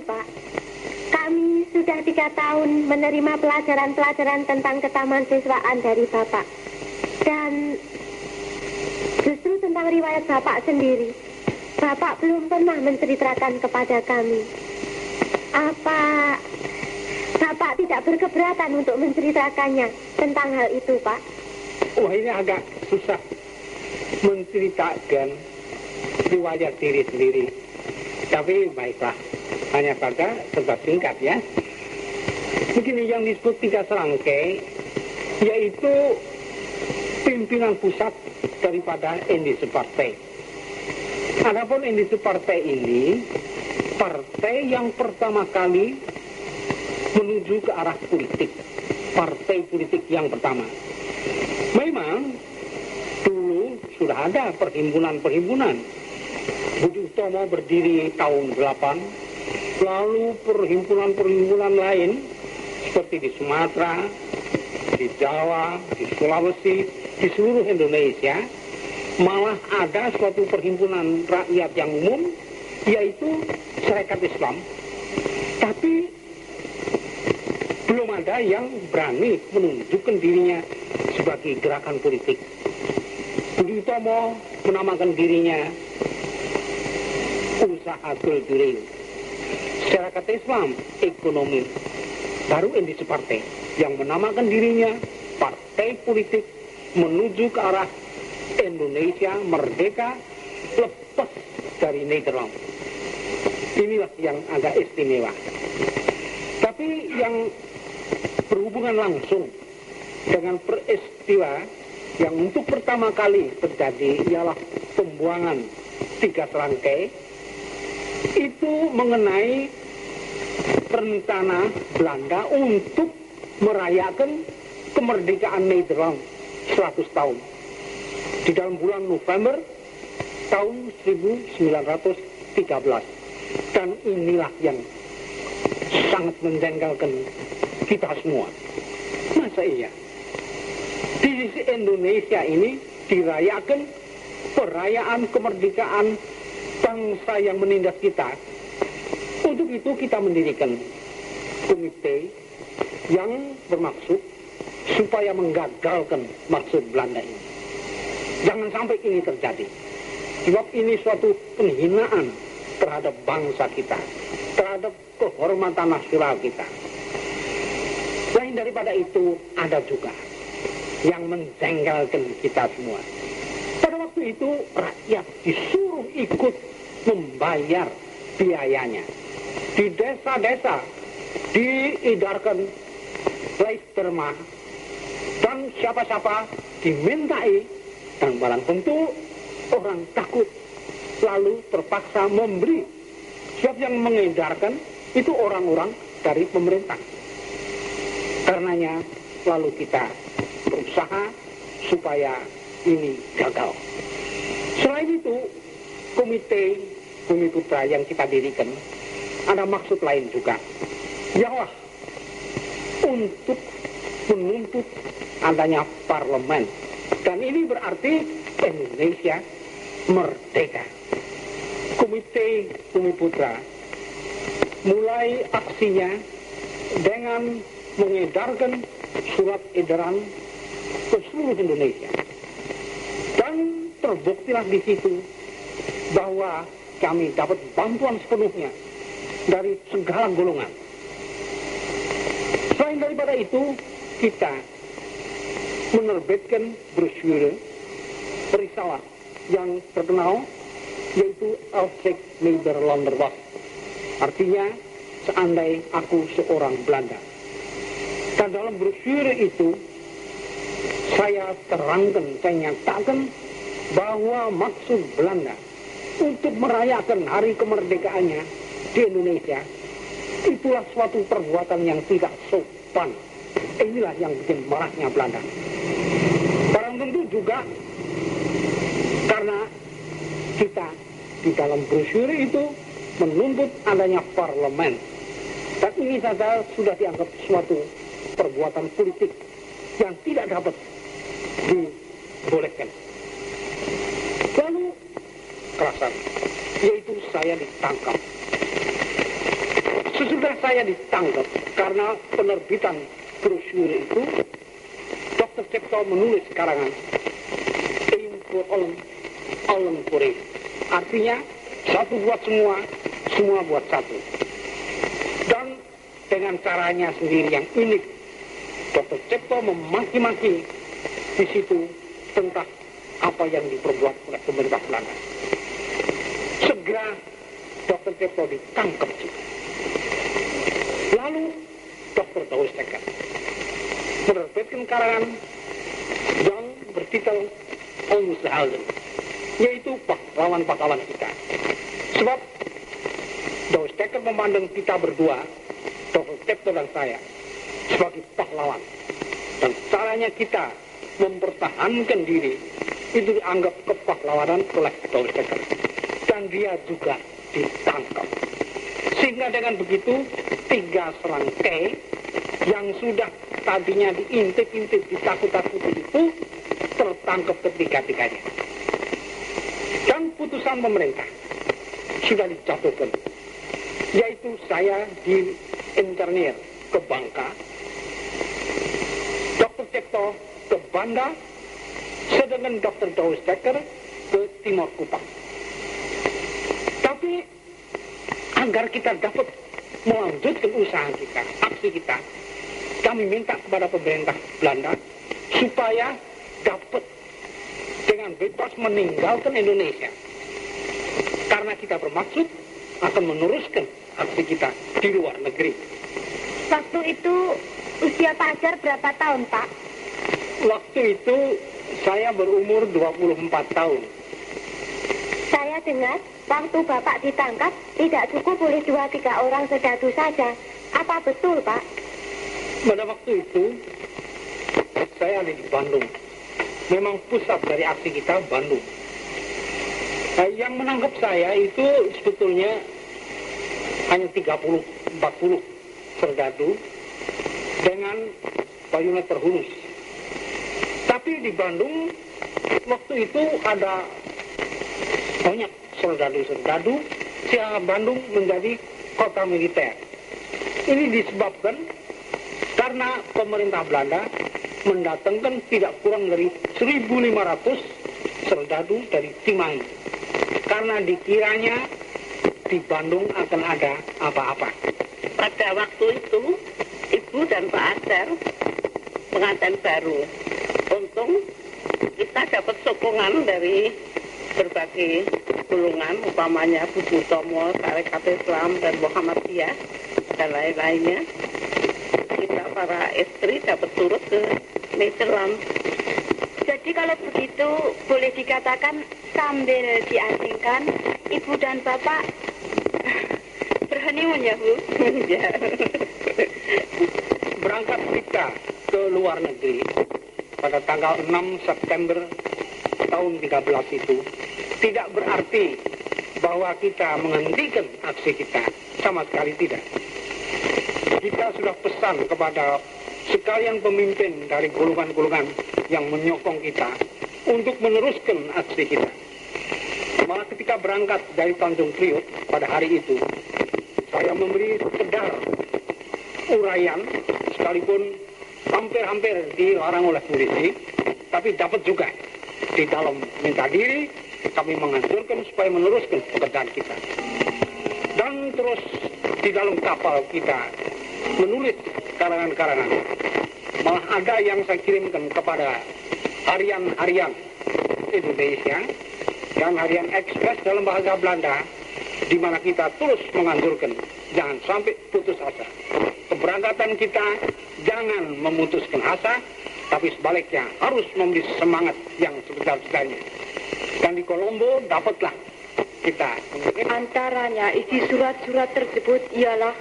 Pak. Kami sudah 3 tahun menerima pelajaran-pelajaran tentang ketahanan dari Bapak. Dan justru tentang riwayat Bapak sendiri, Bapak belum pernah menceritakan kepada kami. Apa Bapak tidak berkeberatan untuk menceritakannya tentang hal itu, Pak? Wah, ini agak susah menceritakan riwayat diri sendiri. Tapi baiklah, hanya saja serba singkat ya. Begini, yang disebut 3 serangkai, yaitu pimpinan pusat daripada Indische Partei. Adapun Indische Partei ini, partai yang pertama kali menuju ke arah politik. Partai politik yang pertama. Memang dulu sudah ada perhimpunan-perhimpunan. Budi Utomo berdiri tahun 8, lalu perhimpunan-perhimpunan lain seperti di Sumatera, di Jawa, di Sulawesi, di seluruh Indonesia, malah ada suatu perhimpunan rakyat yang umum, yaitu Serikat Islam. Tapi belum ada yang berani menunjukkan dirinya sebagai gerakan politik. Budi Utomo menamakan dirinya usaha kulturil. Serikat Islam ekonomi. Baru Indische Partei yang menamakan dirinya partai politik menuju ke arah Indonesia merdeka lepas dari Nederland. Inilah yang agak istimewa. Tapi yang berhubungan langsung dengan peristiwa yang untuk pertama kali terjadi ialah pembuangan 3 serangkai, itu mengenai rencana Belanda untuk merayakan kemerdekaan Nederland 100 tahun di dalam bulan November tahun 1913. Dan inilah yang sangat menjengkelkan kita semua. Masa iya di sisi Indonesia ini dirayakan perayaan kemerdekaan bangsa yang menindas kita? Untuk itu kita mendirikan komite yang bermaksud supaya menggagalkan maksud Belanda ini. Jangan sampai ini terjadi. Sebab ini suatu penghinaan terhadap bangsa kita, terhadap kehormatan nasional kita. Selain daripada itu, ada juga yang menjengkelkan kita semua. Pada waktu itu, rakyat disuruh ikut membayar biayanya. Di desa-desa diedarkan Leisterma, dan siapa-siapa dimintai, dan barang tentu orang takut, lalu terpaksa memberi. Siapa yang mengedarkan itu orang-orang dari pemerintah. Karenanya lalu kita berusaha supaya ini gagal. Selain itu, komite Bumi Putra yang kita dirikan ada maksud lain juga, ialah untuk menuntut adanya parlemen. Dan ini berarti Indonesia merdeka. Komite Bumi Putra mulai aksinya dengan mengedarkan surat edaran ke seluruh Indonesia. Dan terbuktilah di situ bahwa kami dapat bantuan sepenuhnya dari segala golongan. Selain daripada itu, kita menerbitkan brosur risalah yang terkenal, yaitu Als ik Nederlander was. Artinya, seandai aku seorang Belanda. Dan dalam brosur itu, saya terangkan, saya nyatakan bahwa maksud Belanda untuk merayakan hari kemerdekaannya di Indonesia, itulah suatu perbuatan yang tidak sopan. Inilah yang bikin marahnya Belanda. Barang tentu juga karena kita di dalam brosur itu menuntut adanya parlemen. Dan ini saja sudah dianggap suatu perbuatan politik yang tidak dapat dibolehkan. Lalu kerasan, yaitu saya ditangkap. Sesudah saya ditangkap karena penerbitan brosur itu, Dr. Cipto menulis karangan Aim for all for it. Artinya, satu buat semua, semua buat satu. Dan dengan caranya sendiri yang unik, Dr. Cipto memaki-maki di situ tentang apa yang diperbuat oleh pemerintah Belanda. Segera Dr. Cipto ditangkap juga. Lalu Dr. Douwe Steger menerbitkan karangan yang bertitel Onshelden, yaitu pahlawan-pahlawan kita. Sebab Douwe Steger memandang kita berdua, Dr. Cipto dan saya, sebagai pahlawan. Dan caranya kita mempertahankan diri itu dianggap kepahlawanan oleh Douwe Steger. Dan dia juga ditangkap. Sehingga dengan begitu, 3 serangkai yang sudah tadinya diintip-intip, ditakut-takuti itu tertangkap ketiga-tiganya. Dan putusan pemerintah sudah dijatuhkan, yaitu saya diinternir ke Bangka, Dr. Cipto ke Banda, sedangkan Dr. Douwe Steger ke Timor Kupang. Tapi agar kita dapat melanjutkan usaha kita, aksi kita, kami minta kepada pemerintah Belanda supaya dapat dengan bebas meninggalkan Indonesia. Karena kita bermaksud akan meneruskan aksi kita di luar negeri. Waktu itu usia Pak Hajar berapa tahun, Pak? Waktu itu saya berumur 24 tahun. Saya dengar waktu Bapak ditangkap tidak cukup oleh 2-3 orang serdadu saja. Apa betul, Pak? Pada waktu itu saya ada di Bandung. Memang pusat dari aksi kita Bandung. Yang menangkap saya itu sebetulnya hanya 30-40 serdadu dengan bayonet terhunus. Tapi di Bandung waktu itu ada banyak serdadu-serdadu sehingga Bandung menjadi kota militer. Ini disebabkan karena pemerintah Belanda mendatangkan tidak kurang dari 1.500 serdadu dari Cimahi. Karena dikiranya di Bandung akan ada apa-apa. Pada waktu itu, Ibu dan Pak Hajar pengantin baru. Untung kita dapat sokongan dari berbagai golongan, umpamanya Buku Tomo, Tarekat Islam, dan Muhammadiyah, dan lain-lainnya. Kita para istri dapat turut ke Nederland. Jadi kalau begitu boleh dikatakan sambil diasingkan, Ibu dan Bapak berhoneymoon ya, Bu? Ya. Berangkat kita ke luar negeri pada tanggal 6 September tahun 13 itu tidak berarti bahwa kita menghentikan aksi kita, sama sekali tidak. Kita sudah pesan kepada sekalian pemimpin dari golongan-golongan yang menyokong kita untuk meneruskan aksi kita. Malah ketika berangkat dari Tanjung Priok pada hari itu, saya memberi sekedar uraian, sekalipun hampir-hampir dilarang oleh polisi, tapi dapat juga di dalam minta diri kami menganjurkan supaya meneruskan pekerjaan kita. Dan terus di dalam kapal kita menulis karangan-karangan. Malah ada yang saya kirimkan kepada harian-harian Indonesia dan harian Express dalam bahasa Belanda, di mana kita terus menganjurkan jangan sampai putus asa. Keberangkatan kita jangan memutuskan asa, tapi sebaliknya harus memberi semangat yang sebesar-besarnya. Dan di Kolombo dapatlah kita. Antaranya isi surat-surat tersebut ialah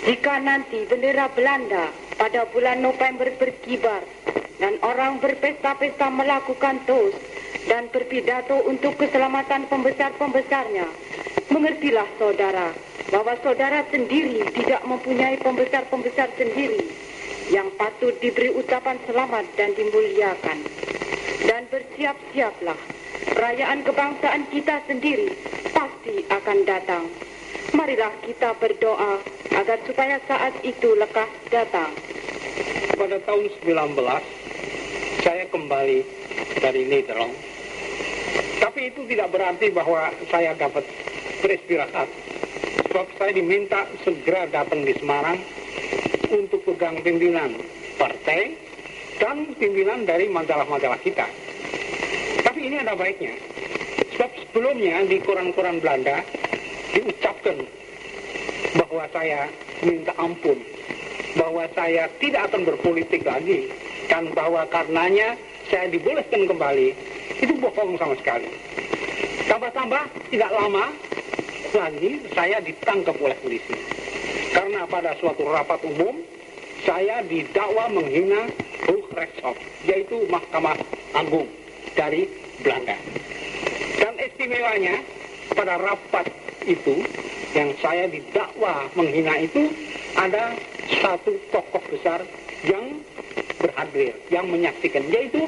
jika nanti bendera Belanda pada bulan November berkibar dan orang berpesta-pesta melakukan toast dan berpidato untuk keselamatan pembesar-pembesarnya, mengertilah saudara bahwa saudara sendiri tidak mempunyai pembesar-pembesar sendiri yang patut diberi ucapan selamat dan dimuliakan. Dan bersiap-siaplah, perayaan kebangsaan kita sendiri pasti akan datang. Marilah kita berdoa agar supaya saat itu lekas datang. Pada tahun 19 saya kembali dari Nederland. Tapi itu tidak berarti bahwa saya dapat beristirahat. Sebab saya diminta segera datang di Semarang untuk pegang pimpinan partai dan pimpinan dari majalah-majalah kita. Tapi ini ada baiknya. Sebab sebelumnya di koran-koran Belanda diucapkan bahwa saya minta ampun, bahwa saya tidak akan berpolitik lagi, dan bahwa karenanya saya dibolehkan kembali. Itu bohong sama sekali. Tambah-tambah tidak lama lagi saya ditangkap oleh polisi. Karena pada suatu rapat umum saya didakwa menghina Hooggerechtshof, yaitu Mahkamah Agung dari Belanda. Dan istimewanya pada rapat itu yang saya didakwa menghina itu ada satu tokoh besar yang berhadir, yang menyaksikan, yaitu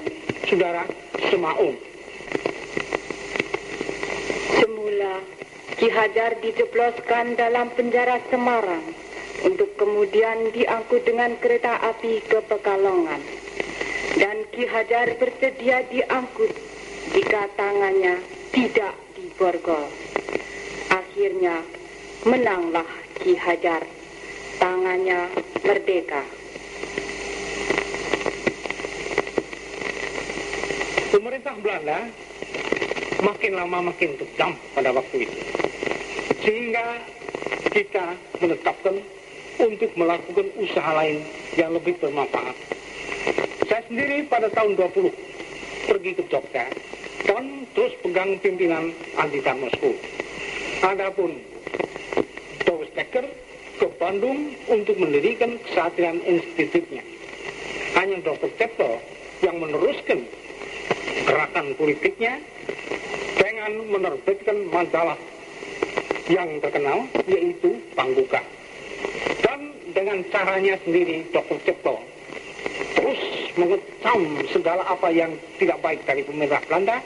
Saudara Semaun. Semula Ki Hajar dijebloskan dalam penjara Semarang untuk kemudian diangkut dengan kereta api ke Pekalongan. Dan Ki Hajar bersedia diangkut jika tangannya tidak diborgol. Akhirnya menanglah Ki Hajar. Tangannya merdeka. Pemerintah Belanda makin lama makin kejam pada waktu itu. Sehingga kita menetapkan untuk melakukan usaha lain yang lebih bermanfaat. Saya sendiri pada tahun 20 pergi ke Jogja dan terus pegang pimpinan Anti-Tar Moskow. Adapun Douwe Stekker ke Bandung untuk mendirikan Kesatrian Institutnya. Hanya Dr. Cipto yang meneruskan gerakan politiknya dengan menerbitkan majalah yang terkenal, yaitu Pangbuka. Dan dengan caranya sendiri, Dr. Cipto terus mengecam segala apa yang tidak baik dari pemerintah Belanda,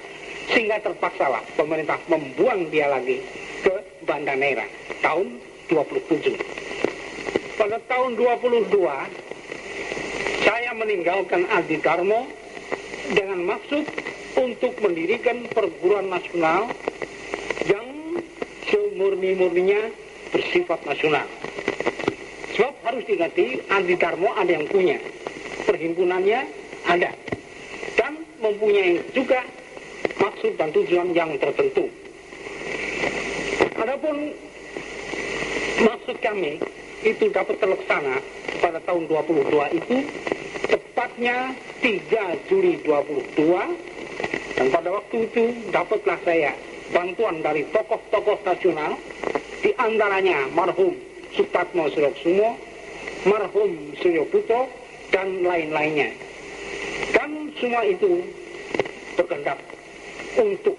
sehingga terpaksalah pemerintah membuang dia lagi ke Banda Neira tahun 27. Pada tahun 22, saya meninggalkan Adi Darmo dengan maksud untuk mendirikan perguruan nasional yang semurni-murninya bersifat nasional. Sebab harus diingat, Adi Darmo ada yang punya, perhimpunannya ada, dan mempunyai juga maksud dan tujuan yang tertentu. Adapun maksud kami itu dapat terlaksana pada tahun 22 itu, tepatnya 3 Juli 22, dan pada waktu itu dapatlah saya bantuan dari tokoh-tokoh nasional, di antaranya marhum Sutatmo Suryokusumo, marhum Suryo Putra, dan lain-lainnya. Dan semua itu berkehendak untuk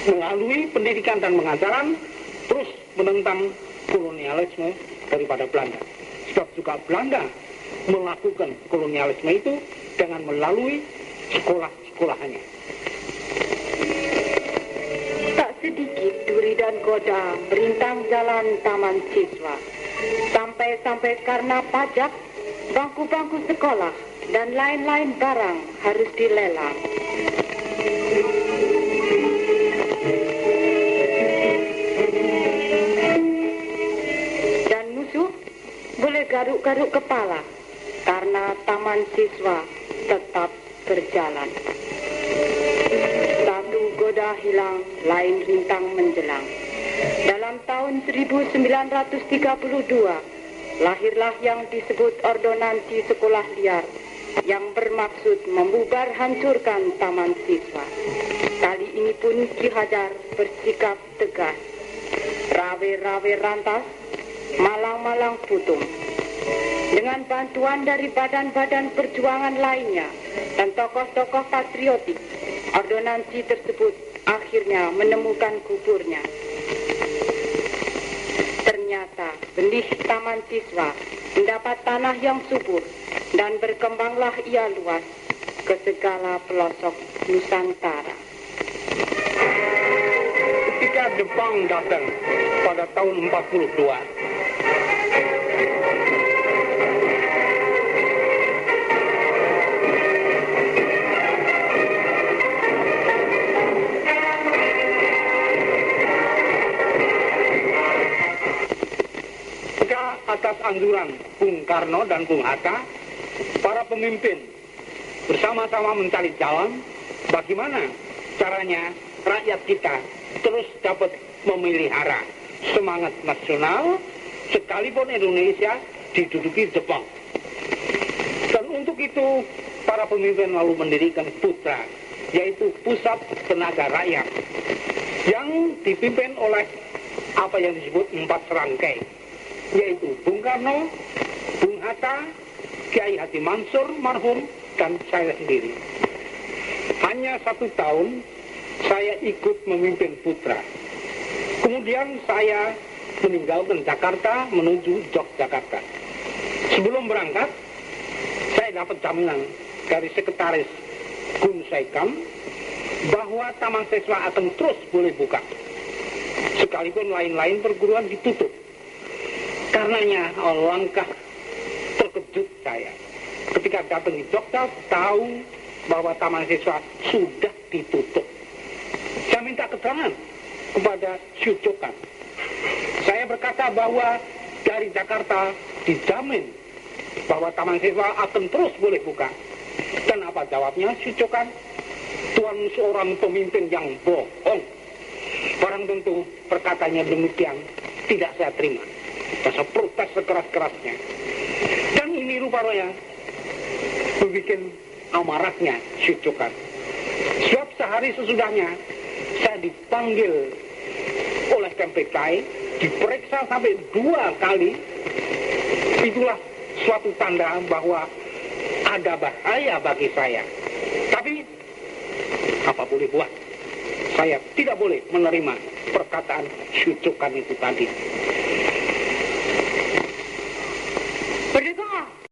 melalui pendidikan dan pengajaran terus menentang kolonialisme daripada Belanda. Sebab juga Belanda melakukan kolonialisme itu dengan melalui sekolah-sekolahannya. Tak sedikit duri dan goda merintang jalan taman siswa. Sampai-sampai karena pajak, bangku-bangku sekolah, dan lain-lain barang harus dilelang. Dan musuh boleh garuk-garuk kepala karena taman siswa tetap berjalan. Satu goda hilang, lain rintang menjelang. Dalam tahun 1932, lahirlah yang disebut ordonansi sekolah liar yang bermaksud membubar hancurkan taman siswa. Kali ini pun Ki Hajar bersikap tegas. Rawe-rawe rantas, malang-malang putung. Dengan bantuan dari badan-badan perjuangan lainnya dan tokoh-tokoh patriotik, ordonansi tersebut akhirnya menemukan kuburnya. Ternyata benih taman siswa mendapat tanah yang subur dan berkembanglah ia luas ke segala pelosok Nusantara. Ketika Jepang datang pada tahun 42. Atas anjuran Bung Karno dan Bung Hatta, para pemimpin bersama-sama mencari jalan bagaimana caranya rakyat kita terus dapat memelihara semangat nasional sekalipun Indonesia diduduki Jepang. Dan untuk itu para pemimpin lalu mendirikan Putra, yaitu Pusat Tenaga Rakyat, yang dipimpin oleh apa yang disebut 4 serangkai, yaitu Bung Karno, Bung Hatta, Kiai Haji Mansur marhum, dan saya sendiri. Hanya 1 tahun saya ikut memimpin Putra. Kemudian saya meninggalkan Jakarta menuju Yogyakarta. Sebelum berangkat, saya dapat jaminan dari sekretaris Gun Saikam bahwa Taman Siswa akan terus boleh buka, sekalipun lain-lain perguruan ditutup. Karenanya langkah terkejut saya ketika datang di Jogja tahu bahwa Taman Siswa sudah ditutup. Saya minta keterangan kepada Syucokan. Saya berkata bahwa dari Jakarta dijamin bahwa Taman Siswa akan terus boleh buka. Dan apa jawabnya Syucokan? Tuan seorang pemimpin yang bohong. Barang tentu perkataannya demikian tidak saya terima. Saya protes sekeras-kerasnya. Dan ini rupanya membuat amarahnya Syucokan. Sebab sehari sesudahnya saya dipanggil oleh Kempekai, diperiksa sampai 2 kali. Itulah suatu tanda bahwa ada bahaya bagi saya. Tapi apa boleh buat? Saya tidak boleh menerima perkataan Syucokan itu tadi.